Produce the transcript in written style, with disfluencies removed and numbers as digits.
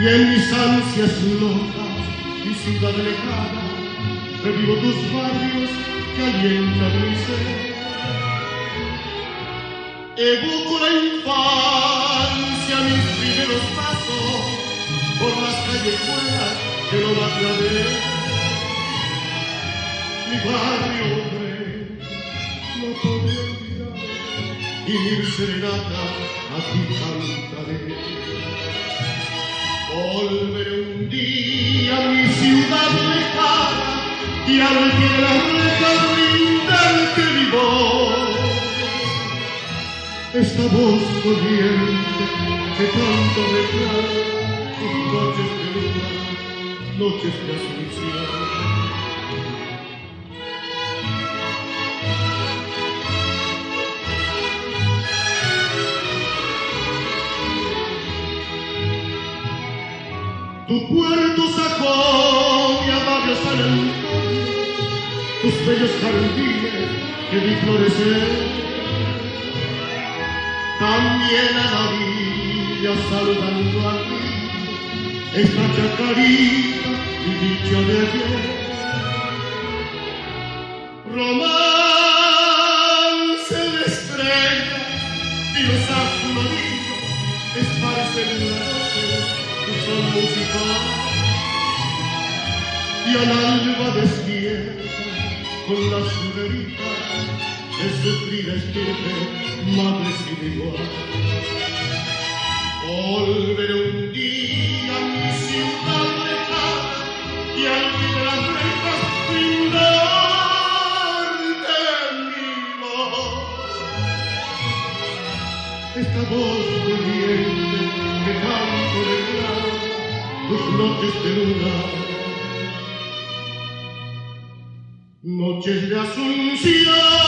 y en mis ansias locas y ciudad lejana revivo tus barrios que alientan mi ser. Evoco la infancia, mis primeros pasos por las callejuelas que no la clavé. Mi barrio obrero no podré olvidar y mil serenatas a ti cantaré. Volveré un día a mi ciudad lejana y al que las rejas brindarte mi voz. Esta voz corriente que tanto reclama tus noches de luna, noches de asunción. Tu puerto sacó mi amable San Antonio, tus bellos jardines que vi florecer. También a la villa saludando a ti, esta chacarita y dicha de ayer. Romance de estrellas y los azuladitos esparcen en la noche tu sol musical. Y al alba despierta con las suderitas de sufrida estirpe, madre sin igual. Volveré un día a mi ciudad lejana y al fin de las rejas brindarte mi voz. Esta voz doliente que tanto reclama tus noches de luna, noches de Asunción.